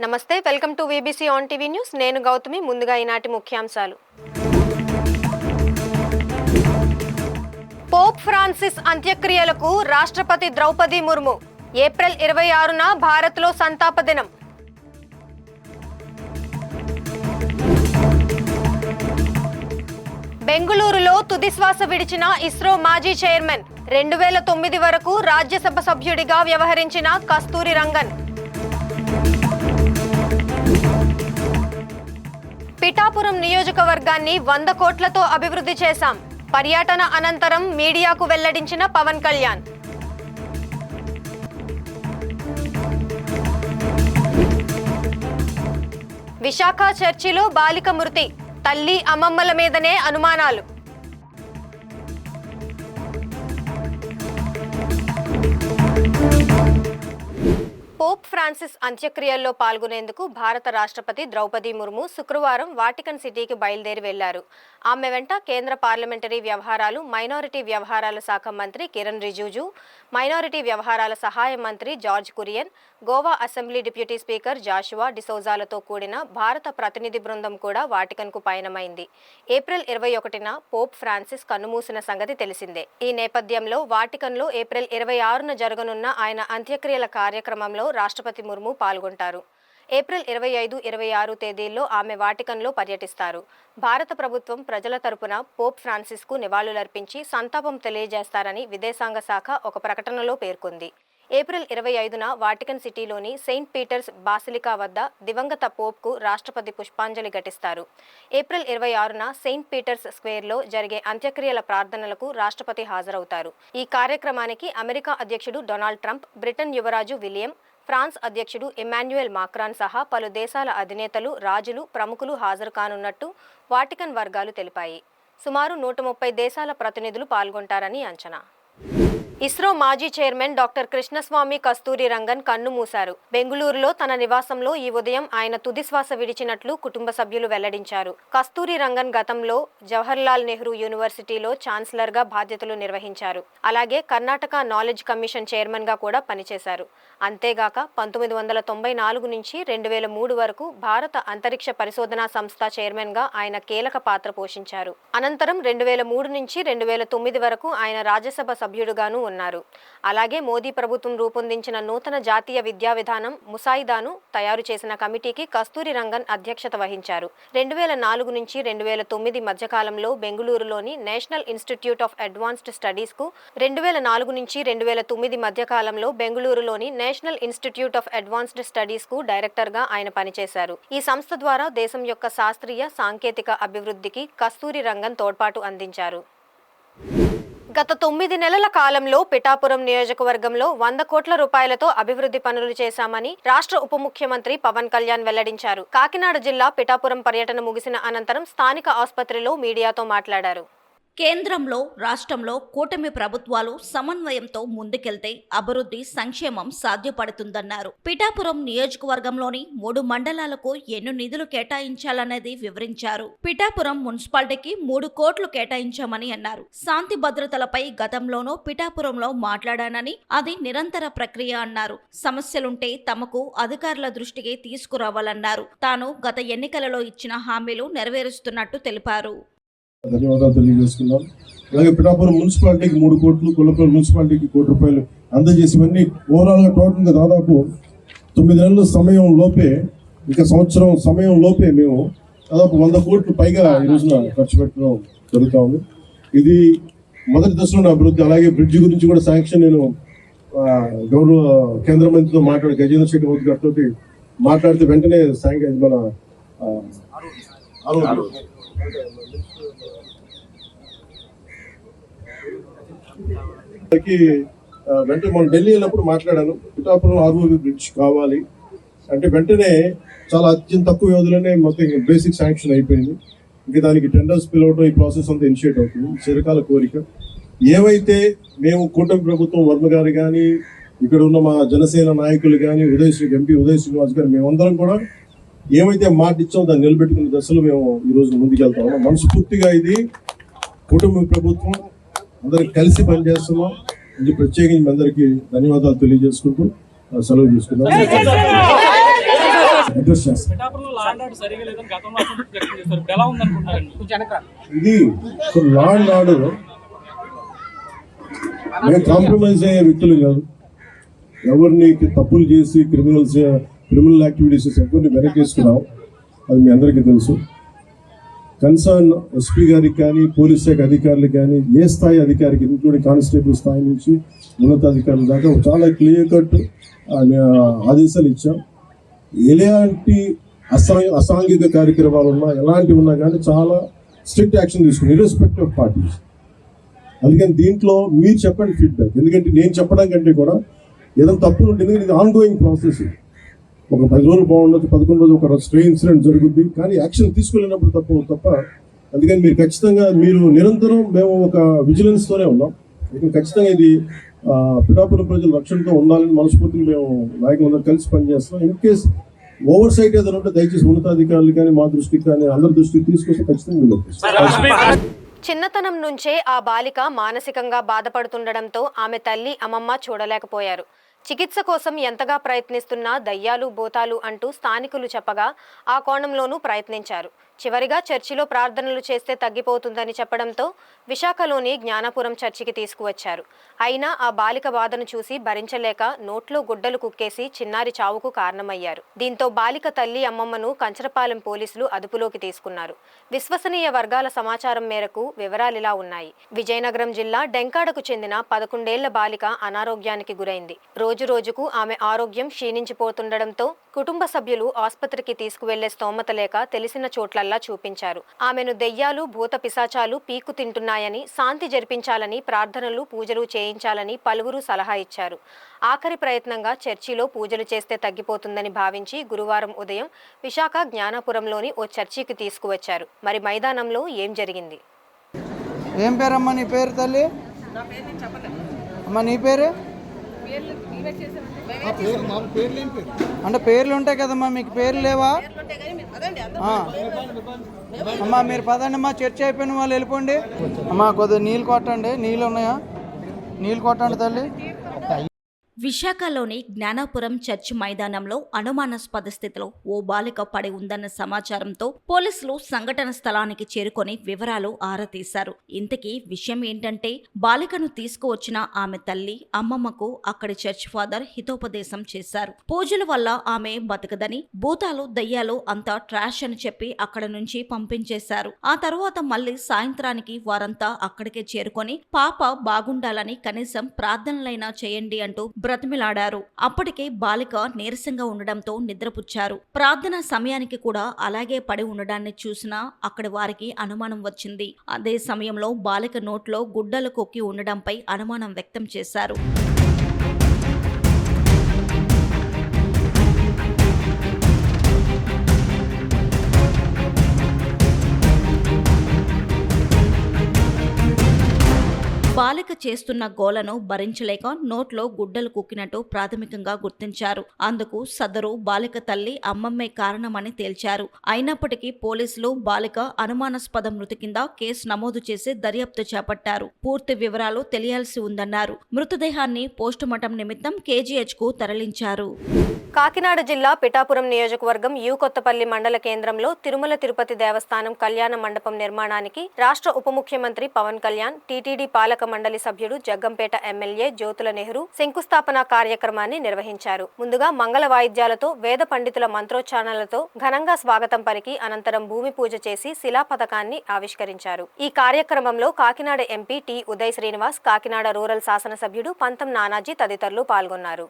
నమస్తే, welcome to VBC on TV news. నేను గౌతమి. ముందుగా ఈనాటి ముఖ్యాంశాలు. పోప్ ఫ్రాన్సిస్ అంత్యక్రియలకు రాష్ట్రపతి ద్రౌపది ముర్ము. ఏప్రిల్ 26న భారత్లో సంతాప దినం. బెంగుళూరులో తుదిశ్వాస విడిచిన ఇస్రో మాజీ చైర్మన్. 2009 వరకు రాజ్యసభ సభ్యుడిగా వ్యవహరించిన కస్తూరి రంగన్. పిఠాపురం నియోజకవర్గాన్ని 100 కోట్లతో అభివృద్ధి చేశాం. పర్యటన అనంతరం మీడియాకు వెల్లడించిన పవన్ కళ్యాణ్. విశాఖ చర్చిలో బాలిక మృతి. తల్లి అమ్మమ్మల మీదనే అనుమానాలు. పోప్ ఫ్రాన్సిస్ అంత్యక్రియల్లో పాల్గొనేందుకు భారత రాష్ట్రపతి ద్రౌపది ముర్ము శుక్రవారం వాటికన్ సిటీకి బయలుదేరి వెళ్లారు. ఆమె వెంట కేంద్ర పార్లమెంటరీ వ్యవహారాలు, మైనారిటీ వ్యవహారాల శాఖ మంత్రి కిరణ్ రిజిజు, మైనారిటీ వ్యవహారాల సహాయ మంత్రి George Kurian, Goa assembly deputy speaker Joshua డిసౌజాలతో కూడిన భారత ప్రతినిధి బృందం కూడా వాటికన్కు పయనమైంది. ఏప్రిల్ 21న పోప్ ఫ్రాన్సిస్ కన్నుమూసిన సంగతి తెలిసిందే. ఈ నేపథ్యంలో వాటికన్లో ఏప్రిల్ 26న జరగనున్న ఆయన అంత్యక్రియల కార్యక్రమంలో రాష్ట్రపతి ముర్ము పాల్గొంటారు. ఏప్రిల్ 25, 26 తేదీల్లో ఆమె వాటికన్లో పర్యటిస్తారు. భారత ప్రభుత్వం ప్రజల తరపున పోప్ ఫ్రాన్సిస్కు నివాళులర్పించి సంతాపం తెలియజేస్తారని విదేశాంగ శాఖ ఒక ప్రకటనలో పేర్కొంది. ఏప్రిల్ 25న వాటికన్ సిటీలోని సెయింట్ పీటర్స్ బాసిలికా వద్ద దివంగత పోప్కు రాష్ట్రపతి పుష్పాంజలి ఘటిస్తారు. ఏప్రిల్ 26న సెయింట్ పీటర్స్ స్క్వేర్లో జరిగే అంత్యక్రియల ప్రార్థనలకు రాష్ట్రపతి హాజరవుతారు. ఈ కార్యక్రమానికి అమెరికా అధ్యక్షుడు డొనాల్డ్ ట్రంప్, బ్రిటన్ యువరాజు విలియం, ఫ్రాన్స్ అధ్యక్షుడు ఎమాన్యుయల్ మాక్రాన్ సహా పలు దేశాల అధినేతలు, రాజులు, ప్రముఖులు హాజరు కానున్నట్టు వాటికన్ వర్గాలు తెలిపాయి. సుమారు 130 దేశాల ప్రతినిధులు పాల్గొంటారని అంచనా. ఇస్రో మాజీ చైర్మన్ డాక్టర్ కృష్ణస్వామి కస్తూరి రంగన్ కన్ను మూశారు. బెంగుళూరులో తన నివాసంలో ఈ ఉదయం ఆయన తుదిశ్వాస విడిచినట్లు కుటుంబ సభ్యులు వెల్లడించారు. కస్తూరి రంగన్ గతంలో జవహర్లాల్ నెహ్రూ యూనివర్సిటీలో ఛాన్సలర్గా బాధ్యతలు నిర్వహించారు. అలాగే కర్ణాటక నాలెడ్జ్ కమిషన్ చైర్మన్గా కూడా పనిచేశారు. అంతేగాక 1994 నుంచి 2003 వరకు భారత అంతరిక్ష పరిశోధనా సంస్థ చైర్మన్గా ఆయన కీలక పాత్ర పోషించారు. అనంతరం 2003 నుంచి 2009 వరకు ఆయన రాజ్యసభ సభ్యుడుగాను ఉన్నారు. అలాగే మోదీ ప్రభుత్వం రూపొందించిన నూతన జాతీయ విద్యా విధానం ముసాయిదాను తయారు చేసిన కమిటీకి కస్తూరి రంగన్ అధ్యక్షత వహించారు. 2004 నుంచి 2009 మధ్యకాలంలో బెంగుళూరులోని నేషనల్ ఇన్స్టిట్యూట్ ఆఫ్ అడ్వాన్స్డ్ స్టడీస్కు, 2004 నుంచి 2009 మధ్యకాలంలో బెంగుళూరులోని నేషనల్ ఇన్స్టిట్యూట్ ఆఫ్ అడ్వాన్స్డ్ స్టడీస్కు డైరెక్టర్గా ఆయన పనిచేశారు. ఈ సంస్థ ద్వారా దేశం యొక్క శాస్త్రీయ, సాంకేతిక అభివృద్ధికి కస్తూరి రంగన్ తోడ్పాటు అందించారు. గత 9 నెలల కాలంలో పిఠాపురం నియోజకవర్గంలో 100 కోట్ల రూపాయలతో అభివృద్ధి పనులు చేశామని రాష్ట్ర ఉప ముఖ్యమంత్రి పవన్ కళ్యాణ్ వెల్లడించారు. కాకినాడ జిల్లా పిఠాపురం పర్యటన ముగిసిన అనంతరం స్థానిక ఆసుపత్రిలో మీడియాతో మాట్లాడారు. కేంద్రంలో, రాష్ట్రంలో కూటమి ప్రభుత్వాలు సమన్వయంతో ముందుకెళ్తే అభివృద్ధి, సంక్షేమం సాధ్యపడుతుందన్నారు. పిఠాపురం నియోజకవర్గంలోని 3 మండలాలకు ఎన్ని నిధులు కేటాయించాలనేది వివరించారు. పిఠాపురం మున్సిపాలిటీకి 3 కోట్లు కేటాయించామని అన్నారు. శాంతి భద్రతలపై గతంలోనూ పిఠాపురంలో మాట్లాడానని, అది నిరంతర ప్రక్రియ అన్నారు. సమస్యలుంటే తమకు అధికారుల దృష్టికి తీసుకురావాలన్నారు. తాను గత ఎన్నికలలో ఇచ్చిన హామీలు నెరవేరుస్తున్నట్టు తెలిపారు. ధన్యవాదాలు తెలియజేస్తున్నాం. అలాగే పిఠాపురం మున్సిపాలిటీకి 3 కోట్లు, కొల్లపల్లి మున్సిపాలిటీకి 1 కోటి రూపాయలు అందజేసివన్నీ ఓవరాల్గా టోటల్గా దాదాపు 9 నెలల సమయం లోపే, ఇంకా సంవత్సరం సమయం లోపే మేము దాదాపు 100 కోట్లు పైగా ఈ రోజున ఖర్చు పెట్టడం జరుగుతూ ఉంది. ఇది మొదటి దశలోని అభివృద్ధి. అలాగే బ్రిడ్జి గురించి కూడా శాంక్షన్ నేను గౌరవ కేంద్ర మంత్రితో మాట్లాడి, గజేంద్ర శెట్టి మోదీ గారితో మాట్లాడితే వెంటనే మన వెంటనే మనం ఢిల్లీ వెళ్ళినప్పుడు మాట్లాడాను. పిఠాపురం ఆర్ఓబి బ్రిడ్జ్ కావాలి అంటే వెంటనే చాలా అత్యంత తక్కువ వ్యవధిలోనే మొత్తం బేసిక్ శాంక్షన్ అయిపోయింది. ఇంకా దానికి టెండర్స్ పిలవడం, ఈ ప్రాసెస్ అంతా ఇనిషియేట్ అవుతుంది. చిరకాల కోరిక. ఏవైతే మేము కూటమి ప్రభుత్వం, వర్మ గారు కానీ, ఇక్కడ ఉన్న మా జనసేన నాయకులు కానీ, ఎంపీ ఉదయ్ శ్రీనివాస్ గారు, మేమందరం కూడా ఏమైతే మాట ఇచ్చామో దాన్ని నిలబెట్టుకునే దశలో మేము ఈరోజు ముందుకెళ్తాము. మనస్ఫూర్తిగా ఇది కుటుంబ ప్రభుత్వం, అందరికి కలిసి పనిచేస్తున్నాం. ఇది ప్రత్యేకించి మీ అందరికీ ధన్యవాదాలు తెలియజేసుకుంటూ సెలవు తీసుకున్నాం. అడ్రస్ చేస్తాం. పిఠాపురంలో లా అండ్ ఆర్డర్ సరిగా లేదని గతంలో అసంతృప్తి వ్యక్తం చేశారు. ఇప్పుడు ఎలా ఉందనుకుంటున్నారండి? ఇది లా అండ్ ఆర్డర్ మేము కాంప్రమైజ్ అయ్యే వ్యక్తులు కాదు. ఎవరిని తప్పులు చేసి క్రిమినల్ యాక్టివిటీస్ ఎవరిని వెనకేసుకున్నాం అది మీ అందరికీ తెలుసు. కన్సర్న్ ఎస్పీ గారికి కానీ పోలీస్ శాఖ అధికారులకు కానీ ఏ స్థాయి అధికారికి ఇంక్లూడింగ్ కానిస్టేబుల్ స్థాయి నుంచి ఉన్నతాధికారుల దాకా చాలా క్లియర్ కట్ ఆదేశాలు ఇచ్చాం. ఎలాంటి అసాంఘిక కార్యక్రమాలు ఉన్నా ఎలాంటివి ఉన్నా కానీ చాలా స్ట్రిక్ట్ యాక్షన్ తీసుకుని ఇర్రెస్పెక్టివ్ ఆఫ్ పార్టీస్. అందుకని దీంట్లో మీరు చెప్పండి ఫీడ్బ్యాక్. ఎందుకంటే నేను చెప్పడం కంటే కూడా ఏదైనా తప్పులు ఉంటుంది. ఎందుకంటే ఇది ఆన్గోయింగ్ ప్రాసెస్. ఒక 10 రోజులు బాగుండొచ్చు, 11 రోజులు ఒక స్ట్రే ఇన్సిడెంట్ జరుగుద్ది, కానీ యాక్షన్ తీసుకెళ్ళినప్పుడు తప్ప. అందుకని మీరు ఖచ్చితంగా నిరంతరం మేము ఒక విజిలెన్స్తోనే ఉన్నాం. ఖచ్చితంగా ఇది పిఠాపురం ప్రజల రక్షణతో ఉండాలని మనస్ఫూర్తిగా మేము నాయకులందరూ కలిసి పనిచేస్తాం. ఇన్ కేస్ ఓవర్ సైట్ ఏదైనా ఉంటే దయచేసి ఉన్నతాధికారులు కానీ మా దృష్టికి కానీ అందరి దృష్టికి తీసుకొస్తే ఖచ్చితంగా. చిన్నతనం నుంచే ఆ బాలిక మానసికంగా బాధపడుతుండడంతో ఆమె తల్లి అమ్మమ్మ చూడలేకపోయారు. చికిత్స కోసం ఎంతగా ప్రయత్నిస్తున్నా దయ్యాలు భూతాలు అంటూ స్థానికులు చెప్పగా ఆ కోణంలోనూ ప్రయత్నించారు. చివరిగా చర్చిలో ప్రార్థనలు చేస్తే తగ్గిపోతుందని చెప్పడంతో విశాఖలోని జ్ఞానాపురం చర్చికి తీసుకువచ్చారు. అయినా ఆ బాలిక బాధను చూసి భరించలేక నోట్లో గుడ్డలు కుక్కేసి చిన్నారి చావుకు కారణమయ్యారు. దీంతో బాలిక తల్లి అమ్మమ్మను కంచరపాలెం పోలీసులు అదుపులోకి తీసుకున్నారు. విశ్వసనీయ వర్గాల సమాచారం మేరకు వివరాలిలా ఉన్నాయి. విజయనగరం జిల్లా డెంకాడకు చెందిన 11 ఏళ్ల బాలిక అనారోగ్యానికి గురైంది. రోజురోజుకు ఆమె ఆరోగ్యం క్షీణించిపోతుండడంతో కుటుంబ సభ్యులు ఆసుపత్రికి తీసుకువెళ్లే స్తోమత లేక తెలిసిన చోట్లల్లా చూపించారు. ఆమెను దెయ్యాలు భూత పిశాచాలు పీక్కు తింటున్నాయని, శాంతి జరిపించాలని, ప్రార్థనలు పూజలు చేయించాలని పలువురు సలహా ఇచ్చారు. ఆఖరి ప్రయత్నంగా చర్చిలో పూజలు చేస్తే తగ్గిపోతుందని భావించి గురువారం ఉదయం విశాఖ జ్ఞానాపురంలోని ఓ చర్చికి తీసుకువచ్చారు. మరి మైదానంలో ఏం జరిగింది? ఏం పేరమ్మా నీ పేరు తల్లి? అమ్మా నీ పేరు? అంటే పేర్లు ఉంటాయి కదమ్మా, మీకు పేర్లు లేవా? అమ్మా మీరు పదండి అమ్మా, చర్చ అయిపోయిన వాళ్ళు వెళ్ళిపోండి. అమ్మా కొద్దిగా నీళ్ళు కొట్టండి. నీళ్ళు ఉన్నాయా? నీళ్ళు కొట్టండి తల్లి. విశాఖలోని జ్ఞానాపురం చర్చి మైదానంలో అనుమానాస్పద స్థితిలో ఓ బాలిక పడి ఉందన్న సమాచారంతో పోలీసులు సంఘటన స్థలానికి చేరుకొని వివరాలు ఆరా తీశారు. ఇంతకీ విషయం ఏంటంటే, బాలికను తీసుకువచ్చిన ఆమె తల్లి అమ్మమ్మకు అక్కడి చర్చ్ ఫాదర్ హితోపదేశం చేశారు. పూజల వల్ల ఆమె బతకదని, భూతాలు దయ్యాలు అంతా ట్రాష్ అని చెప్పి అక్కడ నుంచి పంపించేశారు. ఆ తర్వాత మళ్లీ సాయంత్రానికి వారంతా అక్కడికే చేరుకొని పాప బాగుండాలని కనీసం ప్రార్థనలైనా చేయండి అంటూ బ్రతిమిలాడారు. అప్పటికే బాలిక నీరసంగా ఉండడంతో నిద్రపుచ్చారు. ప్రార్థన సమయానికి కూడా అలాగే పడి ఉండడాన్ని చూసినా అక్కడి వారికి అనుమానం వచ్చింది. అదే సమయంలో బాలిక నోట్లో గుడ్డలు కొక్కి ఉండడంపై అనుమానం వ్యక్తం చేశారు. బాలిక చేస్తున్న గోలను భరించలేక నోట్లో గుడ్డలు కుక్కినట్టు ప్రాథమికంగా గుర్తించారు. అందుకు సదరు బాలిక తల్లి అమ్మమ్మే కారణమని తేల్చారు. అయినప్పటికీ పోలీసులు బాలిక అనుమానాస్పద మృతి కింద కేసు నమోదు చేసి దర్యాప్తు చేపట్టారు. పూర్తి వివరాలు తెలియాల్సి ఉందన్నారు. మృతదేహాన్ని పోస్టుమార్టం నిమిత్తం కేజీహెచ్ కు తరలించారు. కాకినాడ జిల్లా పిఠాపురం నియోజకవర్గం యు కొత్తపల్లి మండల కేంద్రంలో తిరుమల తిరుపతి దేవస్థానం కళ్యాణ మండపం నిర్మాణానికి రాష్ట్ర ఉప ముఖ్యమంత్రి పవన్ కళ్యాణ్, టీటీడీ పాలక మండలి సభ్యుడు జగ్గంపేట ఎమ్మెల్యే జ్యోతుల నెహ్రూ శంకుస్థాపన కార్యక్రమాన్ని నిర్వహించారు. ముందుగా మంగళ వాయిద్యాలతో, వేద పండితుల మంత్రోచ్చారణలతో ఘనంగా స్వాగతం పలికి అనంతరం భూమి పూజ చేసి శిలా పథకాన్ని ఆవిష్కరించారు. ఈ కార్యక్రమంలో Kakinada MP T Uday Srinivas, Kakinada rural శాసనసభ్యుడు పంతం నానాజీ తదితరులు పాల్గొన్నారు.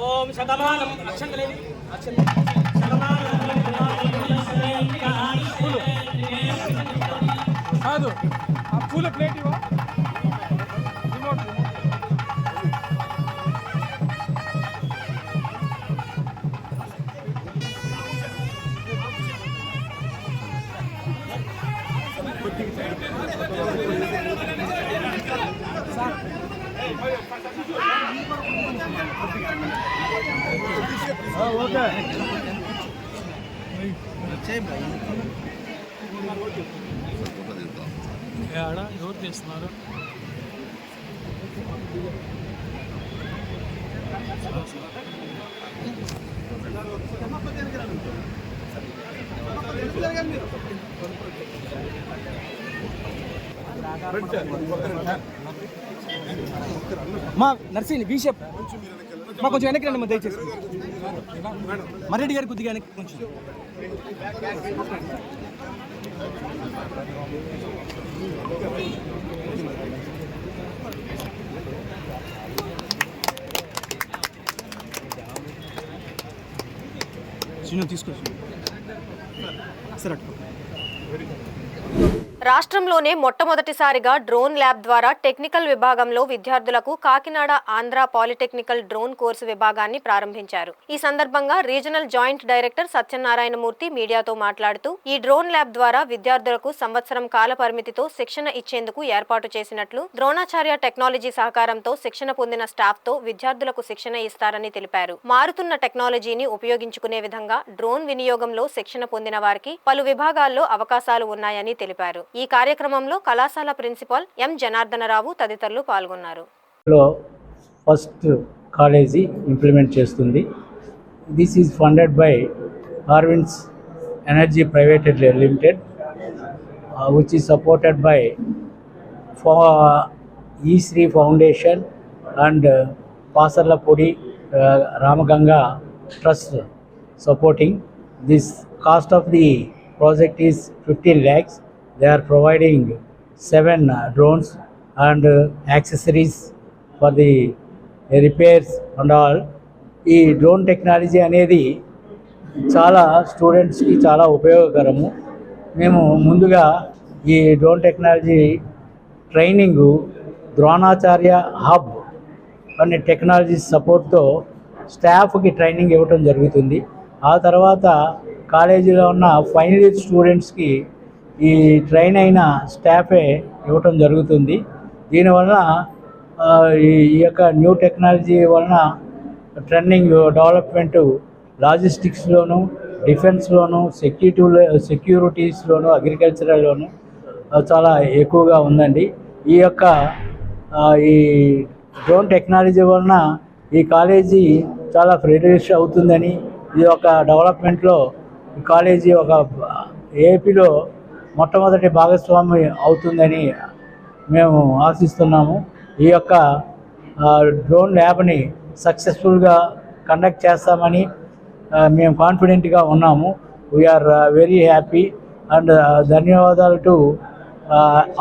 ఓం శతమానం అక్షంతలేని కాదు ఆ పూల ప్లేట్ ఇవ్వ. ఎవరు చేస్తున్నారు? మా నర్సింగ్ బీ షేప్ మా కొంచెం వెనక్కి రండి, మా దయచేసి మరెడ్డి గారు కొద్దిగా వెనక్కి కొంచెం. తీసుకొచ్చి సరే. రాష్ట్రంలోనే మొట్టమొదటిసారిగా డ్రోన్ ల్యాబ్ ద్వారా టెక్నికల్ విభాగంలో విద్యార్థులకు Kakinada Andhra polytechnical drone course విభాగాన్ని ప్రారంభించారు. ఈ సందర్భంగా రీజనల్ జాయింట్ డైరెక్టర్ సత్యనారాయణమూర్తి మీడియాతో మాట్లాడుతూ ఈ డ్రోన్ ల్యాబ్ ద్వారా విద్యార్థులకు సంవత్సరం కాల పరిమితితో శిక్షణ ఇచ్చేందుకు ఏర్పాటు చేసినట్లు, ద్రోణాచార్య టెక్నాలజీ సహకారంతో శిక్షణ పొందిన స్టాఫ్ తో విద్యార్థులకు శిక్షణ ఇస్తారని తెలిపారు. మారుతున్న టెక్నాలజీని ఉపయోగించుకునే విధంగా డ్రోన్ వినియోగంలో శిక్షణ పొందిన వారికి పలు విభాగాల్లో అవకాశాలు ఉన్నాయని తెలిపారు. ఈ కార్యక్రమంలో కళాశాల ప్రిన్సిపాల్ ఎం జనార్దనరావు తదితరులు పాల్గొన్నారు. ఫస్ట్ కాలేజీ ఇంప్లిమెంట్ చేస్తుంది. This is funded by Arvins energy private limited, which is supported by E3 foundation and Pasarlapudi Ramaganga trust supporting. This cost of the project is 15 lakhs. They are providing 7 drones and accessories for the repairs and all. ఈ drone technology అనేది చాలా స్టూడెంట్స్కి చాలా ఉపయోగకరము. మేము ముందుగా ఈ drone technology training Dronacharya hub అనే technology సపోర్ట్తో స్టాఫ్కి ట్రైనింగ్ ఇవ్వటం జరుగుతుంది. ఆ తర్వాత కాలేజీలో ఉన్న ఫైనల్ ఇయర్ స్టూడెంట్స్కి ఈ ట్రైన్ అయిన స్టాఫే ఇవ్వటం జరుగుతుంది. దీనివలన ఈ యొక్క న్యూ టెక్నాలజీ వలన ట్రైనింగ్ డెవలప్మెంట్ లాజిస్టిక్స్లోను, డిఫెన్స్లోను, సెక్యూరిటీస్లోను, అగ్రికల్చరల్లోను చాలా ఎక్కువగా ఉందండి. ఈ యొక్క ఈ డ్రోన్ టెక్నాలజీ వలన ఈ కాలేజీ చాలా ఫ్రెష్ అవుతుందని, ఇది ఒక డెవలప్మెంట్లో ఈ కాలేజీ ఒక ఏపీలో మొట్టమొదటి భాగస్వామి అవుతుందని మేము ఆశిస్తున్నాము. ఈ యొక్క డ్రోన్ ల్యాబ్ని సక్సెస్ఫుల్గా కండక్ట్ చేస్తామని మేము కాన్ఫిడెంట్గా ఉన్నాము. వీఆర్ వెరీ హ్యాపీ అండ్ ధన్యవాదాలు టు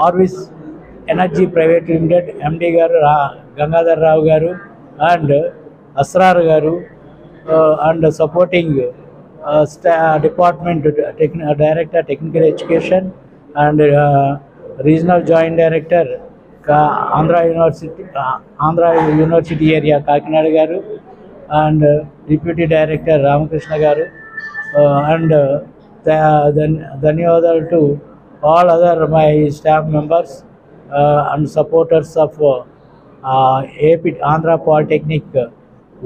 ఆర్విస్ ఎనర్జీ ప్రైవేట్ లిమిటెడ్ ఎండి గారు గంగాధర్ రావు గారు అండ్ అస్రార్ గారు and supporting department director technical education and regional joint director Andhra university area Kakinada గారు అండ్ డిప్యూటీ డైరెక్టర్ రామకృష్ణ గారు అండ్ ధన్యవాదాలు to all other my staff members and supporters of AP Andhra Polytechnic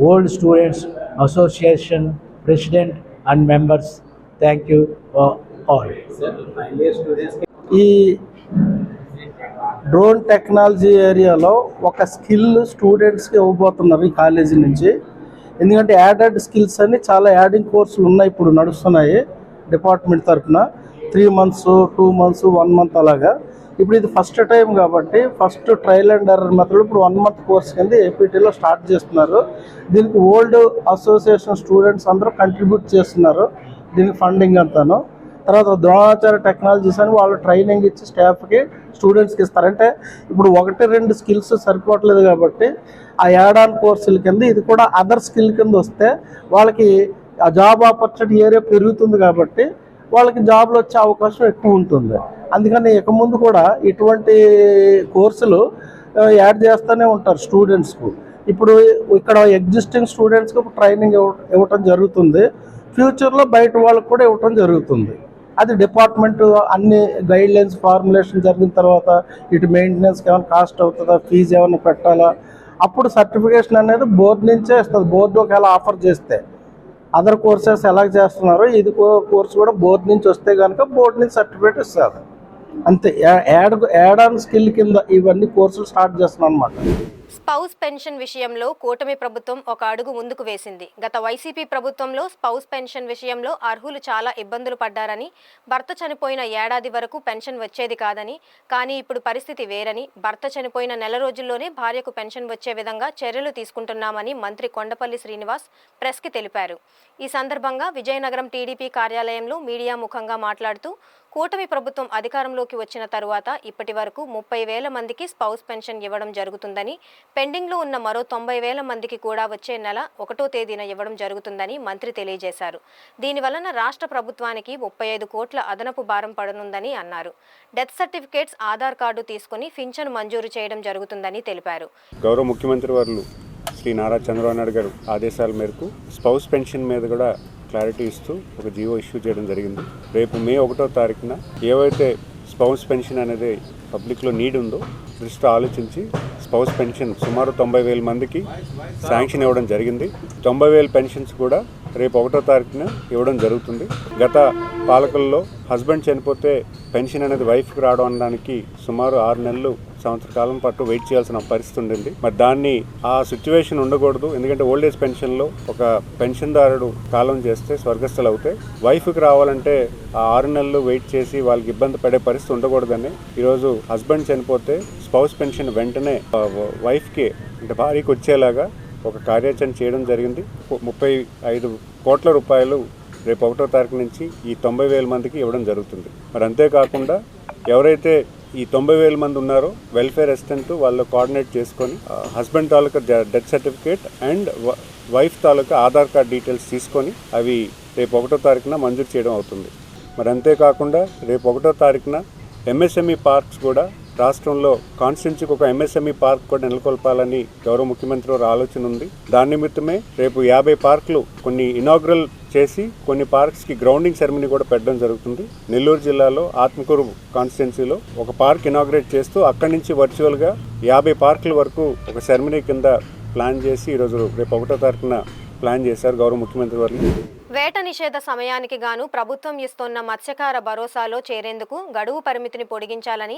Old Students Association President and members. Thank you all. ఈ drone technology ఏరియాలో ఒక skill స్టూడెంట్స్కి ఇవ్వబోతున్నారు ఈ college నుంచి. ఎందుకంటే యాడెడ్ స్కిల్స్ అని చాలా యాడింగ్ కోర్సులు ఉన్నాయి, ఇప్పుడు నడుస్తున్నాయి డిపార్ట్మెంట్ తరఫున. 3 months, 2 months, 1 month అలాగా. ఇప్పుడు ఇది ఫస్ట్ టైం కాబట్టి first trial and error method ఇప్పుడు 1 month కోర్స్ కింద ఏపీటీలో స్టార్ట్ చేస్తున్నారు. దీనికి ఓల్డ్ అసోసియేషన్ స్టూడెంట్స్ అందరూ కంట్రిబ్యూట్ చేస్తున్నారు దీనికి ఫండింగ్ అంతాను. తర్వాత ద్రోణాచార్య టెక్నాలజీస్ అని వాళ్ళు ట్రైనింగ్ ఇచ్చి స్టాఫ్కి స్టూడెంట్స్కి ఇస్తారు. అంటే ఇప్పుడు 1-2 స్కిల్స్ సరిపోవట్లేదు కాబట్టి ఆ యాడ్ ఆన్ కోర్సుల కింద ఇది కూడా అదర్ స్కిల్ కింద వస్తే వాళ్ళకి ఆ జాబ్ ఆపర్చునిటీ ఏరియా పెరుగుతుంది కాబట్టి వాళ్ళకి జాబ్లు వచ్చే అవకాశం ఎక్కువ ఉంటుంది. అందుకని ఇక ముందు కూడా ఇటువంటి కోర్సులు యాడ్ చేస్తూనే ఉంటారు స్టూడెంట్స్కు. ఇప్పుడు ఇక్కడ ఎగ్జిస్టింగ్ స్టూడెంట్స్కి ట్రైనింగ్ ఇవ్వటం జరుగుతుంది. ఫ్యూచర్లో బయట వాళ్ళకు కూడా ఇవ్వటం జరుగుతుంది. అది డిపార్ట్మెంట్ అన్ని గైడ్ లైన్స్ ఫార్ములేషన్ జరిగిన తర్వాత ఇటు మెయింటెనెన్స్కి ఏమైనా కాస్ట్ అవుతుందా, ఫీజు ఏమైనా పెట్టాలా, అప్పుడు సర్టిఫికేషన్ అనేది బోర్డు నుంచే ఇస్తుంది. బోర్డు ఒకవేళ ఆఫర్ చేస్తే అదర్ కోర్సెస్ ఎలా చేస్తున్నారో ఇది కోర్స్ కూడా బోర్డు నుంచి వస్తే కనుక బోర్డు నుంచి సర్టిఫికేట్ ఇస్తారు. అంతే, యాడ్ ఆన్ స్కిల్ కింద ఇవన్నీ కోర్సులు స్టార్ట్ చేస్తున్నాం అన్నమాట. స్పౌస్ పెన్షన్ విషయంలో కూటమి ప్రభుత్వం ఒక అడుగు ముందుకు వేసింది. గత వైసీపీ ప్రభుత్వంలో స్పౌస్ పెన్షన్ విషయంలో అర్హులు చాలా ఇబ్బందులు పడ్డారని, భర్త చనిపోయిన ఏడాది వరకు పెన్షన్ వచ్చేది కాదని, కానీ ఇప్పుడు పరిస్థితి వేరని, భర్త చనిపోయిన నెల రోజుల్లోనే భార్యకు పెన్షన్ వచ్చే విధంగా చర్యలు తీసుకుంటున్నామని మంత్రి కొండపల్లి శ్రీనివాస్ ప్రెస్కి తెలిపారు. ఈ సందర్భంగా విజయనగరం టీడీపీ కార్యాలయంలో మీడియా ముఖంగా మాట్లాడుతూ, కూటమి ప్రభుత్వం అధికారంలోకి వచ్చిన తరువాత ఇప్పటి వరకు 30,000 మందికి స్పౌస్ పెన్షన్ ఇవ్వడం జరుగుతుందని, పెండింగ్లో ఉన్న మరో 90,000 మందికి కూడా వచ్చే నెల 1వ తేదీన ఇవ్వడం జరుగుతుందని మంత్రి తెలియజేశారు. దీనివలన రాష్ట్ర ప్రభుత్వానికి 35 కోట్ల అదనపు భారం పడనుందని అన్నారు. డెత్ సర్టిఫికేట్స్, ఆధార్ కార్డు తీసుకుని పింఛను మంజూరు చేయడం జరుగుతుందని తెలిపారు. గౌరవ ముఖ్యమంత్రి వారు శ్రీ నారా చంద్రబాబు నాయుడు గారు ఆదేశాల మేరకు స్పౌస్ పెన్షన్ మీద కూడా క్లారిటీ ఇస్తూ ఒక జీవో ఇష్యూ చేయడం జరిగింది. రేపు మే 1వ తారీఖున ఏవైతే స్పౌస్ పెన్షన్ అనేది పబ్లిక్లో నీడ్ ఉందో దృష్టి ఆలోచించి స్పౌస్ పెన్షన్ సుమారు 90,000 మందికి శాంక్షన్ ఇవ్వడం జరిగింది. 90,000 పెన్షన్స్ కూడా రేపు 1వ తారీఖున ఇవ్వడం జరుగుతుంది. గత పాలకుల్లో హస్బెండ్ చనిపోతే పెన్షన్ అనేది వైఫ్కి రావడం అనడానికి సుమారు 6 నెలలు, సంవత్సర కాలం పాటు వెయిట్ చేయాల్సిన పరిస్థితి ఉండింది. మరి దాన్ని ఆ సిచ్యువేషన్ ఉండకూడదు. ఎందుకంటే ఓల్డ్ ఏజ్ పెన్షన్లో ఒక పెన్షన్దారుడు కాలం చేస్తే స్వర్గస్థులు అవుతాయి. వైఫ్కి రావాలంటే ఆ 6 నెలలు వెయిట్ చేసి వాళ్ళకి ఇబ్బంది పడే పరిస్థితి ఉండకూడదని ఈరోజు హస్బెండ్ చనిపోతే స్పౌస్ పెన్షన్ వెంటనే వైఫ్కి అంటే భార్యకి వచ్చేలాగా ఒక కార్యాచరణ చేయడం జరిగింది. 35 కోట్ల రూపాయలు రేపు 1వ తారీఖు నుంచి ఈ 90,000 మందికి ఇవ్వడం జరుగుతుంది. మరి అంతేకాకుండా ఎవరైతే ఈ 90,000 మంది ఉన్నారో వెల్ఫేర్ అసిస్టెంట్ వాళ్ళు కోఆర్డినేట్ చేసుకొని husband taluka death certificate and wife taluka Aadhaar card details తీసుకొని అవి రేపు 1వ తారీఖున మంజూరు చేయడం అవుతుంది. మరి అంతేకాకుండా రేపు 1వ తారీఖున ఎంఎస్ఎంఈ పార్క్స్ కూడా రాష్ట్రంలో కాన్స్టిట్యున్సీకి ఒక ఎంఎస్ఎంఈ పార్క్ కూడా నెలకొల్పాలని గౌరవ ముఖ్యమంత్రి వారి ఆలోచన ఉంది. దాని నిమిత్తమే రేపు 50 పార్కులు కొన్ని ఇనాగ్రల్ చేసి కొన్ని పార్క్స్కి గ్రౌండింగ్ సెరమనీ కూడా పెట్టడం జరుగుతుంది. నెల్లూరు జిల్లాలో ఆత్మకూరు కాన్స్టిట్యున్సీలో ఒక పార్క్ ఇనాగ్రేట్ చేస్తూ అక్కడి నుంచి వర్చువల్గా 50 పార్కుల వరకు ఒక సెరమనీ కింద ప్లాన్ చేసి ఈరోజు రేపు 1వ తారీఖున ప్లాన్ చేశారు గౌరవ ముఖ్యమంత్రి వారు. వేట నిషేధ సమయానికి గాను ప్రభుత్వం ఇస్తున్న మత్స్యకార భరోసాలో చేరేందుకు గడువు పరిమితిని పొడిగించాలని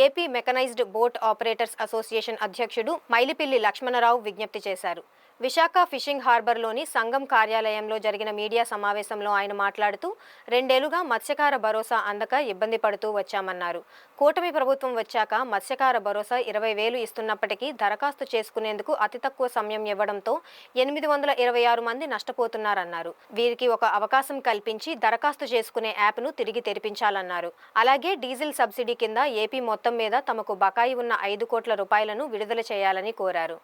AP mechanised boat operators association అధ్యక్షుడు మైలిపిల్లి లక్ష్మణరావు విజ్ఞప్తి చేశారు. విశాఖ ఫిషింగ్ హార్బర్లోని సంఘం కార్యాలయంలో జరిగిన మీడియా సమావేశంలో ఆయన మాట్లాడుతూ, 2 ఏళ్లుగా మత్స్యకార భరోసా అందక ఇబ్బంది పడుతూ వచ్చామన్నారు. కూటమి ప్రభుత్వం వచ్చాక మత్స్యకార భరోసా 20,000 ఇస్తున్నప్పటికీ దరఖాస్తు చేసుకునేందుకు అతి తక్కువ సమయం ఇవ్వడంతో 826 మంది నష్టపోతున్నారన్నారు. వీరికి ఒక అవకాశం కల్పించి దరఖాస్తు చేసుకునే యాప్ను తిరిగి తెరిపించాలన్నారు. అలాగే డీజిల్ సబ్సిడీ కింద ఏపీ మొత్తం మీద తమకు బకాయి ఉన్న 5 కోట్ల రూపాయలను విడుదల చేయాలని కోరారు.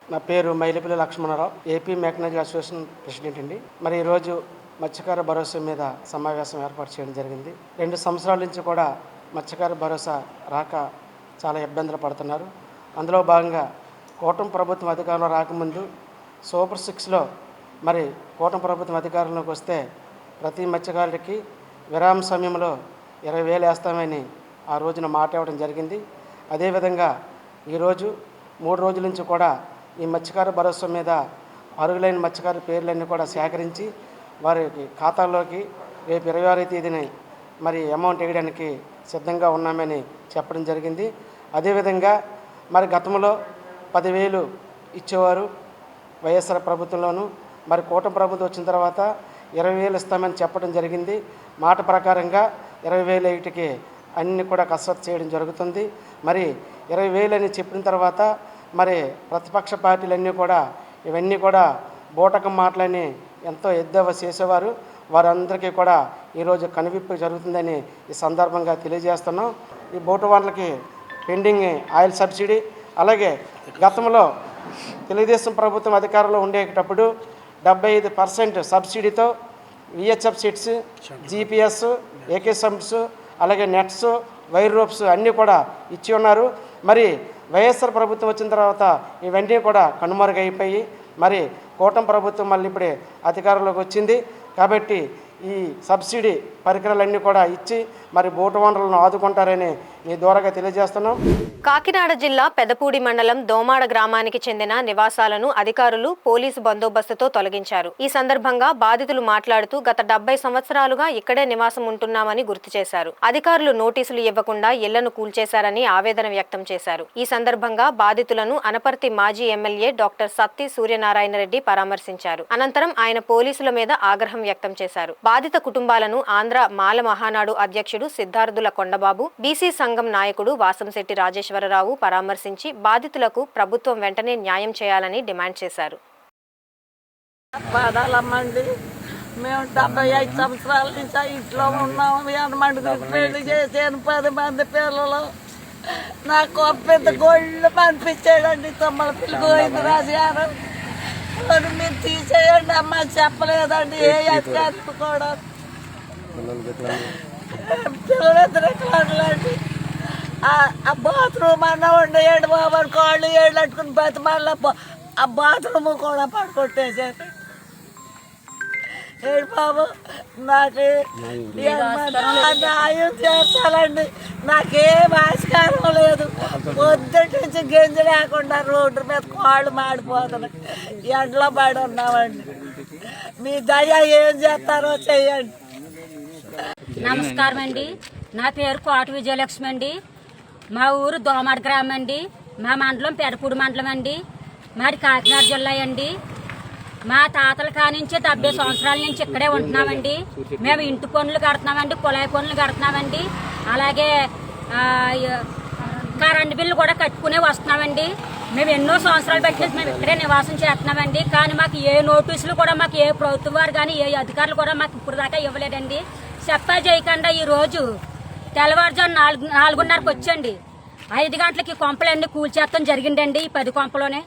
నా పేరు Mailipilli Lakshmanarao, AP mechanised association president అండి. మరి ఈరోజు మత్స్యకార భరోసా మీద సమావేశం ఏర్పాటు చేయడం జరిగింది. 2 సంవత్సరాల నుంచి కూడా మత్స్యకార భరోసా రాక చాలా ఇబ్బందులు పడుతున్నారు. అందులో భాగంగా కూటమి ప్రభుత్వం అధికారంలో రాకముందు సూపర్ 6లో మరి కూటమి ప్రభుత్వం అధికారంలోకి వస్తే ప్రతి మత్స్యకారుడికి విరామ సమయంలో 20,000 వేస్తామని ఆ రోజున మాట ఇవ్వడం జరిగింది. అదేవిధంగా ఈరోజు 3 రోజుల నుంచి కూడా ఈ మత్స్యకార భరోసా మీద అర్హులైన మత్స్యకారుల పేర్లన్నీ కూడా సేకరించి వారికి ఖాతాల్లోకి రేపు 26వ తేదీని మరి అమౌంట్ వేయడానికి సిద్ధంగా ఉన్నామని చెప్పడం జరిగింది. అదేవిధంగా మరి గతంలో 10,000 ఇచ్చేవారు వైఎస్ఆర్ ప్రభుత్వంలోనూ, మరి కూటమి ప్రభుత్వం వచ్చిన తర్వాత 20,000 ఇస్తామని చెప్పడం జరిగింది. మాట ప్రకారంగా 20,000 వీటికి అన్నీ కూడా కసరత్తు చేయడం జరుగుతుంది. మరి 20,000 అని చెప్పిన తర్వాత మరి ప్రతిపక్ష పార్టీలన్నీ కూడా ఇవన్నీ కూడా బూటకం మాటలని ఎంతో ఎద్దేవా చేసేవారు. వారందరికీ కూడా ఈరోజు కనువిప్పు జరుగుతుందని ఈ సందర్భంగా తెలియజేస్తున్నాం. ఈ బోటు వాళ్ళకి పెండింగ్ ఆయిల్ సబ్సిడీ, అలాగే గతంలో తెలుగుదేశం ప్రభుత్వం అధికారంలో ఉండేటప్పుడు 75% సబ్సిడీతో VHF sets, GPS, AK sums, అలాగే నెట్స్, వైర్ రోప్స్ అన్నీ కూడా ఇచ్చి ఉన్నారు. మరి వైఎస్ఆర్ ప్రభుత్వం వచ్చిన తర్వాత ఇవన్నీ కూడా కనుమరుగైపోయి మరి కూటమి ప్రభుత్వం మళ్ళీ ఇప్పుడే అధికారంలోకి వచ్చింది. కాబట్టి ఈ సబ్సిడీ పరికరాలన్నీ కూడా ఇచ్చి మరి బోటు వనరులను ఆదుకుంటారని ఈ ద్వారాగా తెలియజేస్తున్నాం. కాకినాడ జిల్లా పెదపూడి మండలం దోమాడ గ్రామానికి చెందిన నివాసాలను అధికారులు పోలీసు బందోబస్తుతో తొలగించారు. ఈ సందర్భంగా బాధితులు మాట్లాడుతూ గత 70 సంవత్సరాలుగా ఇక్కడే నివాసం ఉంటున్నామని గుర్తు చేశారు. అధికారులు నోటీసులు ఇవ్వకుండా ఇళ్లను కూల్చేశారని ఆవేదన వ్యక్తం చేశారు. ఈ సందర్భంగా బాధితులను అనపర్తి మాజీ ఎమ్మెల్యే డాక్టర్ సత్తి సూర్యనారాయణ రెడ్డి పరామర్శించారు. అనంతరం ఆయన పోలీసుల మీద ఆగ్రహం వ్యక్తం చేశారు. బాధిత కుటుంబాలను ఆంధ్ర మాల మహానాడు అధ్యక్షుడు సిద్ధార్థుల కొండబాబు, బీసీ సంఘం నాయకుడు వాసంశెట్టి రాజేశ్వరరావు పరామర్శించి బాధితులకు ప్రభుత్వం వెంటనే న్యాయం చేయాలని డిమాండ్ చేశారు. పాదాలమ్మండి, మేము 75 సంవత్సరాల నుంచి ఇంట్లో ఉన్నాము. అనమండి పెళ్లి చేసాను 10 మంది పిల్లలు. నాకు పెద్ద గోళ్ళు పంపించాడండి. తొమ్మల పిల్లి గోవింద రాజు గారు మీరు తీసేయండి అమ్మ చెప్పలేదండి ఏ అధికారులు కూడా. పిల్లలిద్దరు ఎక్కడండి ఆ బాత్రూమ్ అన్న ఉండేయండి బాబు, కాళ్ళు ఏళ్ళు అట్టుకుని బతిమాల ఆ బాత్రూమ్ కూడా పడుకొట్టేశారు. ఏడు బాబు నాకు న్యాయం చేస్తానండి. నాకేం ఆస్కారం లేదు. పొద్దుటి నుంచి గంజి లేకుండా రోడ్డు మీద కాళ్ళు మాడిపోతున్నాయి. ఎండలో పడి ఉన్నామండి. మీ దయ ఏం చేస్తారో చెయ్యండి. నమస్కారం అండి. నా పేరు కోట విజయలక్ష్మి అండి. మా ఊరు దోమాడ గ్రామం అండి. మా మండలం పెదపూడి మండలం అండి. మాది కాకినాడ జిల్లా అండి. మా తాతల కానించి 70 సంవత్సరాల నుంచి ఇక్కడే ఉంటున్నామండి. మేము ఇంటి పనులు కడుతున్నామండి, కుళాయి పనులు కడుతున్నామండి. అలాగే కరెంటు బిల్లు కూడా కట్టుకునే వస్తున్నామండి. మేము ఎన్నో సంవత్సరాలు పెట్టి మేము ఇక్కడే నివాసం చేస్తున్నామండి. కానీ మాకు ఏ నోటీసులు కూడా మాకు ఏ ప్రభుత్వం వారు కానీ ఏ అధికారులు కూడా మాకు ఇప్పుడు దాకా ఇవ్వలేదండి. చెప్పా చేయకుండా ఈరోజు తెల్లవారుజాము 4:30కి వచ్చండి 5 గంటలకి కొంపలన్నీ కూల్చేస్తాం జరిగిందండి. ఈ 10 కొంపలోనే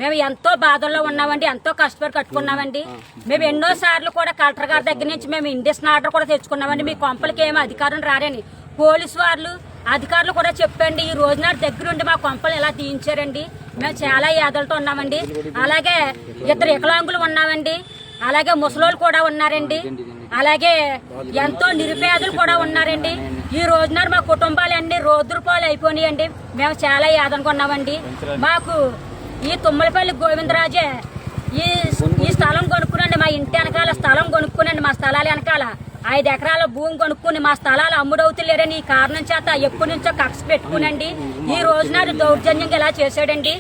మేము ఎంతో బాధల్లో ఉన్నామండి. ఎంతో కష్టపడి కట్టుకున్నామండి. మేము ఎన్నో సార్లు కూడా కలెక్టర్ గారి దగ్గర నుంచి మేము ఇండియన్ ఆర్డర్ కూడా తెచ్చుకున్నామండి. మీ కొంపలకి ఏమో అధికారం రారని పోలీసు వాళ్ళు అధికారులు కూడా చెప్పండి. ఈ రోజు నాటి దగ్గరుండి మా కొంపలు ఎలా తీయించారండి. మేము చాలా యాదలతో ఉన్నామండి. అలాగే 2 వికలాంగులు ఉన్నామండి. అలాగే ముసలోళ్ళు కూడా ఉన్నారండి. అలాగే ఎంతో నిరుపేదలు కూడా ఉన్నారండి. ఈ రోజున మా కుటుంబాలన్నీ రోడ్రుపాలు అయిపోయినాయండి. మేము చాలా యాదనుకున్నామండి. మాకు ఈ తుమ్మలపల్లి గోవిందరాజే ఈ స్థలం కొనుక్కునండి. మా ఇంటి వెనకాల స్థలం కొనుక్కునండి. మా స్థలాల వెనకాల 5 ఎకరాల భూమి కొనుక్కుని మా స్థలాలు అమ్ముడవుతలేరని ఈ కారణం చేత ఎప్పటి నుంచో కక్ష పెట్టుకునండి ఈ రోజున దౌర్జన్యంగా ఇలా చేశాడండి.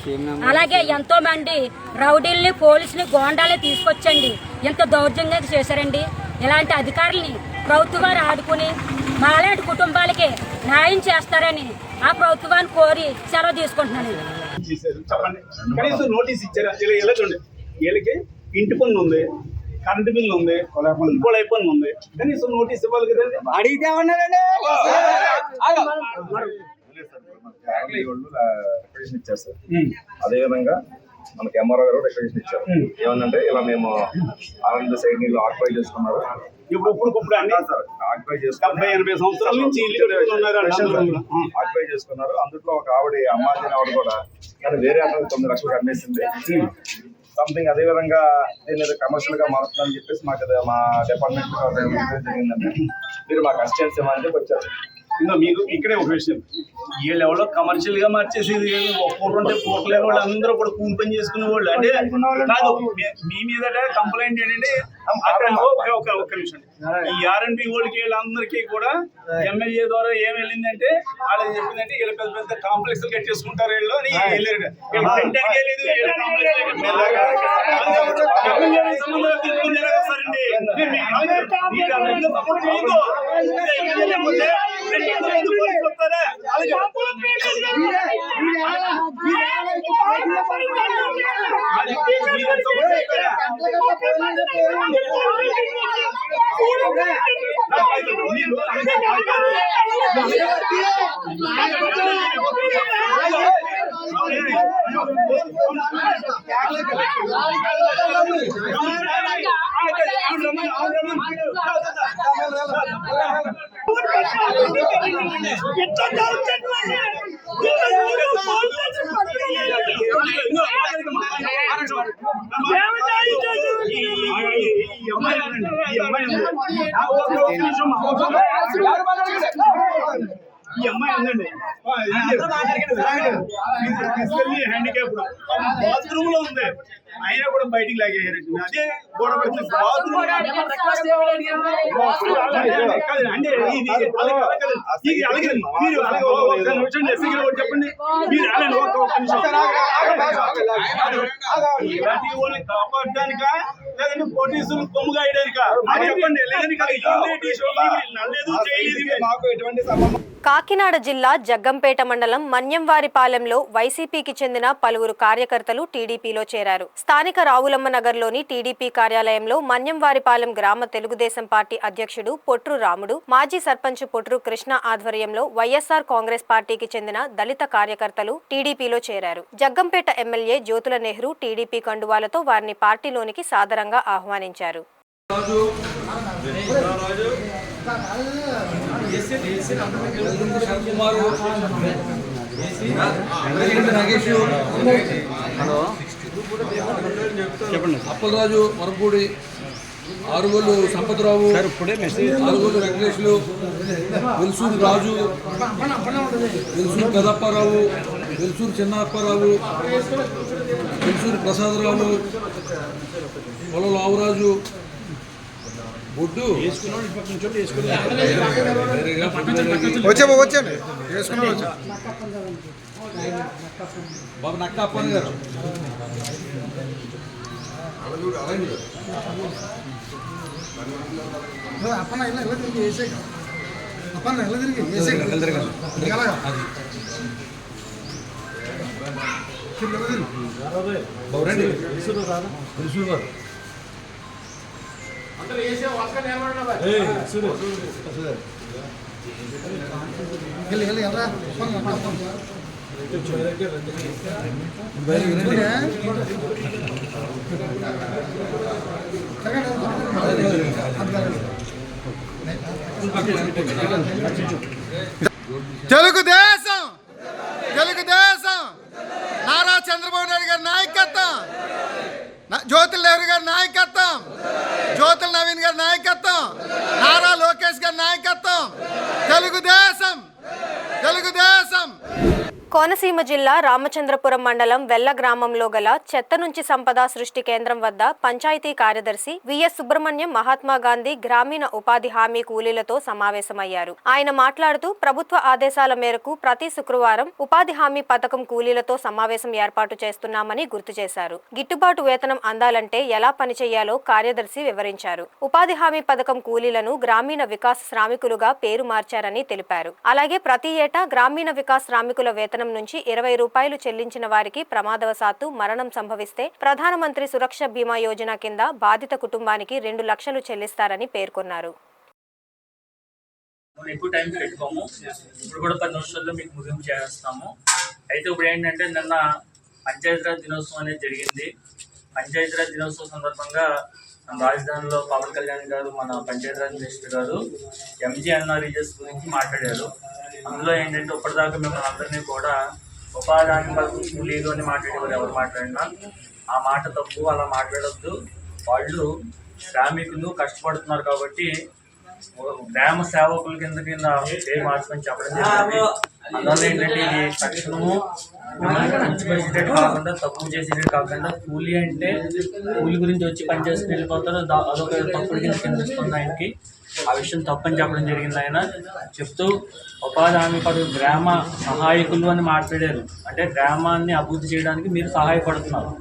అలాగే ఎంతో మంది రౌడీల్ని, పోలీసుని, గోండాల్ని తీసుకొచ్చండి ఎంత దౌర్జన్యంగా చేశారండి. ఇలాంటి అధికారుల్ని ప్రభుత్వం వారు ఆదుకుని మాలాంటి కుటుంబాలకి న్యాయం చేస్తారని ఆ ప్రభుత్వాన్ని కోరి సెలవు తీసుకుంటున్నాను. చెప్పండి, కనీసం నోటీస్ ఇచ్చారా? ఇలా చూడండి, వీళ్ళకి ఇంటి పన్ను ఉంది, కరెంటు బిల్లు ఉంది, కుళాయి పన్ను ఉంది, కనీసం నోటీస్ ఇవ్వాలి కదండి. అడిగితే ఉన్నారండి. రికగ్నిషన్ ఇచ్చారు సార్. అదేవిధంగా మనకి ఎంఆర్ఓ గారు రికగ్నిషన్ ఇచ్చారు. ఏమన్నంటే ఇలా మేము ఆనంద సైడ్ నీళ్ళు ఆక్యుపై చేసుకున్నారు. ఇప్పుడు అన్నా సార్ ఆక్యుపై చేసుకున్నారు. 70-80 సంవత్సరాల నుంచి ఆక్యుపై చేసుకున్నారు. అందులో ఒక ఆవిడ అమ్మాజీ ఆవిడ కూడా కానీ వేరే అతను 9 లక్షలు కట్టేసింది సంథింగ్. అదేవిధంగా దీని మీద కమర్షియల్ గా మారుతుందని చెప్పేసి మాకు మా డిపార్ట్మెంట్ జరిగిందంటే మీరు మాకు అసిస్టెన్స్ ఇవ్వమని చెప్పి వచ్చారు. ఇంకా మీకు ఇక్కడే ఒక విషయం, వీళ్ళు ఎవరో కమర్షియల్ గా మార్చేసి పూట ఉంటే పూట లేని వాళ్ళు అందరూ కూడా కూలి పని చేసుకునే వాళ్ళు. అంటే కాదు, మీ మీద కంప్లైంట్ ఏంటంటే ఒక్క నిమిషం, ఈ R&B వాళ్ళకి వీళ్ళందరికీ కూడా ఎమ్మెల్యే ద్వారా ఏం వెళ్ళిందంటే వాళ్ళకి చెప్పిందంటే వీళ్ళు పెద్ద పెద్ద కాంప్లెక్స్ కట్టేసుకుంటారు వీళ్ళు అని వెళ్ళారు. ఉందండి ఫిజికల్లీ హ్యాండిక్యాప్డ్ బాత్రూమ్ లో ఉంది అయినా కూడా బయటికి లాగేయారండి. అదే గోడ పడుతుంది బాత్రూమ్ అంటే మీరు చెప్పండి మీరు ఇలాంటి వాళ్ళని కాపాడడానికా లేదంటే పోలీసులు కొమ్ముగా వేయడానికా చెప్పండి. లేదంటే మాకు ఎటువంటి సంబంధం. కాకినాడ జిల్లా జగ్గంపేట మండలం మన్యంవారిపాలెంలో వైసీపీకి చెందిన పలువురు కార్యకర్తలు టీడీపీలో చేరారు. స్థానిక రావులమ్మ నగర్లోని టీడీపీ కార్యాలయంలో మన్యంవారిపాలెం గ్రామ తెలుగుదేశం పార్టీ అధ్యక్షుడు పొట్రు రాముడు, మాజీ సర్పంచ్ పొట్రు కృష్ణ ఆధ్వర్యంలో వైఎస్ఆర్ కాంగ్రెస్ పార్టీకి చెందిన దళిత కార్యకర్తలు టీడీపీలో చేరారు. జగ్గంపేట ఎమ్మెల్యే జ్యోతుల నెహ్రూ టీడీపీ కండువాలతో వారిని పార్టీలోనికి సాదరంగా ఆహ్వానించారు. అప్పలరాజు మరపూడి, ఆరుగోలు సంపత్రావు, ఆరుగోలు వెంకటేశ్లు, వెల్సూరు రాజు, వెల్సూరు పెదప్పారావు, వెల్సూరు చిన్నప్పారావు, వెల్సూరు ప్రసాదరావు, పొలం లావురాజు, బొడ్డు బాబు నక్క అప్పన్న గారు, తెలుగుదేశం నారా చంద్రబాబు నాయుడు గారి నాయకత్వం, జ్యోతుల నెహ్రూ గారి నాయకత్వం, జ్యోతుల నవీన్ గారి నాయకత్వం, నారా లోకేష్ గారి నాయకత్వం, తెలుగుదేశం. కోనసీమ జిల్లా రామచంద్రపురం మండలం వెల్ల గ్రామంలో గల చెత్త నుంచి సంపద సృష్టి కేంద్రం వద్ద పంచాయతీ కార్యదర్శి విఎస్ సుబ్రహ్మణ్యం మహాత్మా గాంధీ గ్రామీణ ఉపాధి హామీ కూలీలతో సమావేశమయ్యారు. ఆయన మాట్లాడుతూ ప్రభుత్వ ఆదేశాల మేరకు ప్రతి శుక్రవారం ఉపాధి హామీ పథకం కూలీలతో సమావేశం ఏర్పాటు చేస్తున్నామని గుర్తు చేశారు. గిట్టుబాటు వేతనం అందాలంటే ఎలా పనిచేయాలో కార్యదర్శి వివరించారు. ఉపాధి హామీ పథకం కూలీలను గ్రామీణ వికాస్ శ్రామికులుగా పేరు మార్చారని తెలిపారు. అలాగే ప్రతి ఏటా గ్రామీణ వికాస్ శ్రామికుల వేతనం నుంచి 20 రూపాయలు చెల్లించిన వారికి ప్రమాదవశాత్తు మరణం సంభవిస్తే ప్రధానమంత్రి సురక్ష బీమా యోజన కింద బాధిత కుటుంబానికి 2 లక్షలు చెల్లిస్తారని పేర్కొన్నారు. ఎక్కువ టైం పెట్టుకోము, ఇప్పుడు కూడా 10 నిమిషాల్లో మీకు ముగింపు చేస్తాము. అయితే ఇప్పుడు ఏంటంటే నిన్న పంచాయతీరాజ్ దినోత్సవం అనేది జరిగింది. పంచాయతీరాజ్ దినోత్సవం సందర్భంగా మన రాజధానిలో పవన్ కళ్యాణ్ గారు, మన పంచాయతీరాజ్ మినిస్టర్ గారు MGNREGS గురించి మాట్లాడారు. అందులో ఏంటంటే ఇప్పటిదాకా మేము అందరినీ కూడా ఉపాధి హామీ పథకం కూలీలు అని మాట్లాడేవారు. ఎవరు మాట్లాడినా ఆ మాట తప్పు, అలా మాట్లాడొద్దు. వాళ్ళు శ్రామికులు కష్టపడుతున్నారు కాబట్టి గ్రామ సేవకుల కింద పేరు మార్చుకొని చెప్పడం జరిగింది. అందువల్ల ఏంటంటే ఇది తక్షణము మంచిపరిచేటట్టు కాకుండా తక్కువ చేసేటట్టు కాకుండా కూలీ అంటే కూలి గురించి వచ్చి పనిచేసుకుని వెళ్ళిపోతారు, అదొక తప్పుడు కింద ఇస్తుంది ఆయనకి. ఆ విషయం తప్పని చెప్పడం జరిగింది. ఆయన చెప్తూ ఉపాధి హామీ పథకం గ్రామ సహాయకులు అని మాట్లాడారు. అంటే గ్రామాన్ని అభివృద్ధి చేయడానికి మీరు సహాయపడుతున్నారు,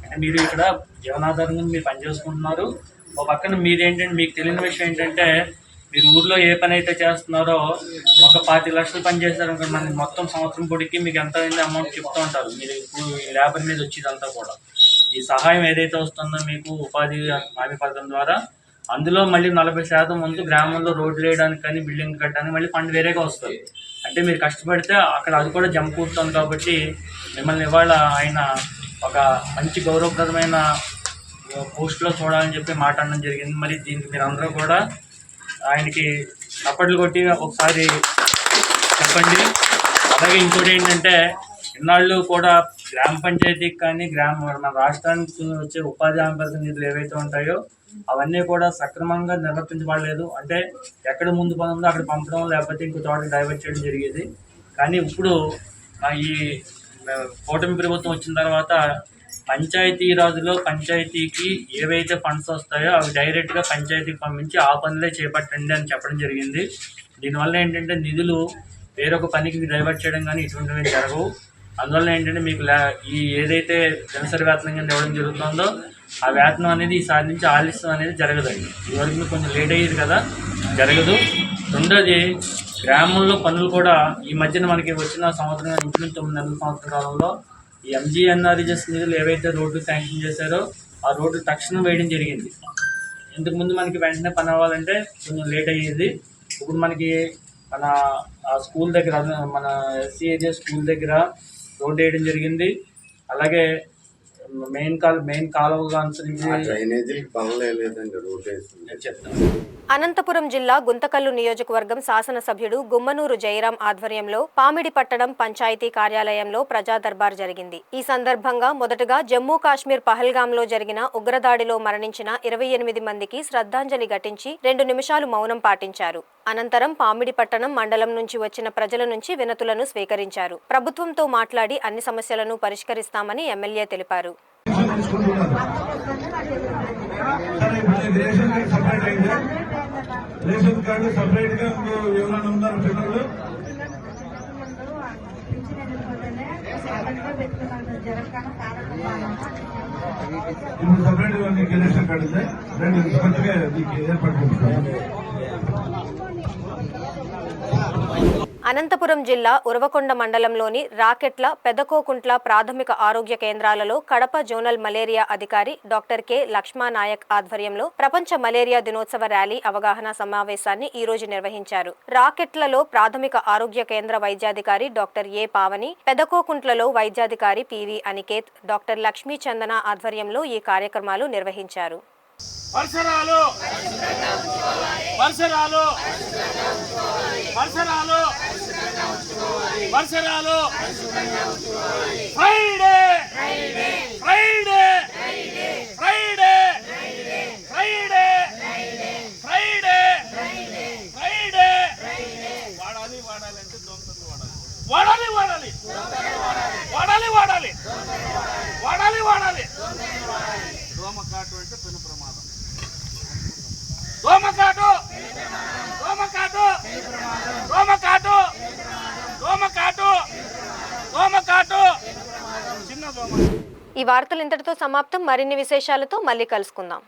అంటే మీరు ఇక్కడ జీవనాధారంగా మీరు పనిచేసుకుంటున్నారు. ఒక పక్కన మీరేంటంటే మీకు తెలియని విషయం ఏంటంటే మీరు ఊర్లో ఏ పని అయితే చేస్తున్నారో ఒక 25 లక్షలు పని చేశారు మన మొత్తం సంవత్సరం పొడికి మీకు ఎంత అయింది అమౌంట్ చెప్తూ ఉంటారు. మీరు ఇప్పుడు ఈ లేబర్ మీద వచ్చేదంతా కూడా ఈ సహాయం ఏదైతే వస్తుందో మీకు ఉపాధి హామీ పథకం ద్వారా అందులో మళ్ళీ 40% వంతు గ్రామంలో రోడ్లు వేయడానికి కానీ బిల్డింగ్ కట్టడానికి మళ్ళీ ఫండ్ వేరేగా వస్తుంది. అంటే మీరు కష్టపడితే అక్కడ అది కూడా జమ కూరుతుంది. కాబట్టి మిమ్మల్ని ఇవాళ ఆయన ఒక మంచి గౌరవప్రదమైన పోస్ట్లో చూడాలని చెప్పి మాట్లాడడం జరిగింది. మరి దీనికి మీరు అందరూ కూడా ఆయనకి చప్పట్లు కొట్టి ఒకసారి చెప్పండి. అలాగే ఇంకోటి ఏంటంటే ఇన్నాళ్ళు కూడా గ్రామ పంచాయతీకి కానీ మన రాష్ట్రానికి వచ్చే ఉపాధి హామీ పథకం నిధులు ఏవైతే ఉంటాయో అవన్నీ కూడా సక్రమంగా నిర్వర్తించబడలేదు. అంటే ఎక్కడ ముందు పని ఉందో అక్కడ పంపడం, లేకపోతే ఇంకో చోట డైవర్ట్ చేయడం జరిగేది. కానీ ఇప్పుడు ఈ కూటమి ప్రభుత్వం వచ్చిన తర్వాత పంచాయతీరాజులో పంచాయతీకి ఏవైతే ఫండ్స్ వస్తాయో అవి డైరెక్ట్గా పంచాయతీకి పంపించి ఆ పనులే చేపట్టండి అని చెప్పడం జరిగింది. దీనివల్ల ఏంటంటే నిధులు వేరొక పనికి డైవర్ట్ చేయడం కానీ ఇటువంటివి జరగవు. అందువల్ల ఏంటంటే మీకు ఈ ఏదైతే దినసరి వేతనం కింద ఇవ్వడం జరుగుతుందో ఆ వేతనం అనేది ఈసారి నుంచి ఆలస్యం అనేది జరగదండి. ఇదివరకు మీకు కొంచెం లేట్ అయ్యేది కదా, జరగదు. రెండోది, గ్రామంలో పనులు కూడా ఈ మధ్యన మనకి వచ్చిన సంవత్సరం ఇంచుమించు 9 నెలల సంవత్సర కాలంలో ఈ ఎంజీఎన్ఆర్ఈజెస్ నిధులు ఏవైతే రోడ్లు శాంక్షన్ చేశారో ఆ రోడ్లు తక్షణం వేయడం జరిగింది. ఇంతకుముందు మనకి వెంటనే పని అవ్వాలంటే కొంచెం లేట్ అయ్యేది. ఇప్పుడు మనకి మన స్కూల్ దగ్గర, మన ఎస్సీ ఏరియా స్కూల్ దగ్గర రోడ్డు వేయడం జరిగింది. అలాగే మెయిన్ కాలువగా అనుసరించి చెప్తాను. అనంతపురం జిల్లా గుంతకల్లు నియోజకవర్గం శాసనసభ్యుడు గుమ్మనూరు జయరాం ఆధ్వర్యంలో పామిడి పట్టణం పంచాయతీ కార్యాలయంలో ప్రజా దర్బార్ జరిగింది. ఈ సందర్భంగా మొదటగా జమ్మూ కాశ్మీర్ పహల్గాంలో జరిగిన ఉగ్రదాడిలో మరణించిన 28 మందికి శ్రద్ధాంజలి ఘటించి 2 నిమిషాలు మౌనం పాటించారు. అనంతరం పామిడి పట్టణం మండలం నుంచి వచ్చిన ప్రజల నుంచి వినతులను స్వీకరించారు. ప్రభుత్వంతో మాట్లాడి అన్ని సమస్యలను పరిష్కరిస్తామని ఎమ్మెల్యే తెలిపారు. రేషన్ కార్డు సపరేట్ గా ఎవరైనా ఉన్నారు పిల్లలు ఇప్పుడు సపరేట్ గా మీకు రేషన్ కార్డు ఉంది, రెండు కొత్తగా మీకు ఏర్పాటు చేస్తాను. అనంతపురం జిల్లా ఉరవకొండ మండలంలోని రాకెట్ల, పెదకోకుంట్ల ప్రాథమిక ఆరోగ్య కేంద్రాలలో కడప జోనల్ మలేరియా అధికారి డాక్టర్ కె లక్ష్మానాయక్ ఆధ్వర్యంలో ప్రపంచ మలేరియా దినోత్సవ ర్యాలీ అవగాహన సమావేశాన్ని ఈ రోజు నిర్వహించారు. రాకెట్లలో ప్రాథమిక ఆరోగ్య కేంద్ర వైద్యాధికారి డాక్టర్ ఏ పావని, పెదకోకుంట్లలో వైద్యాధికారి పివి అనికేత్, డాక్టర్ లక్ష్మీ చందన ఆధ్వర్యంలో ఈ కార్యక్రమాలు నిర్వహించారు. పరిసరాలు పరిసరాలు పరిసరాలు పరిసరాలు Friday Friday Friday Friday Friday Friday వాడాలి వాడాలంటే దొంగలు వాడాలి వాడాలి వాడాలి వాడాలి వాడాలి వాడాలి దోమకాటు అంటే పెను ప్రమాదం. దోమకాటు దోమకాటు దోమకాటు దోమకాటు దోమకాటు చిన్న దోమ. ఈ వార్తలు ఇంతటితో సమాప్తం. మరిన్ని విశేషాలతో మళ్ళీ కలుసుకుందాం.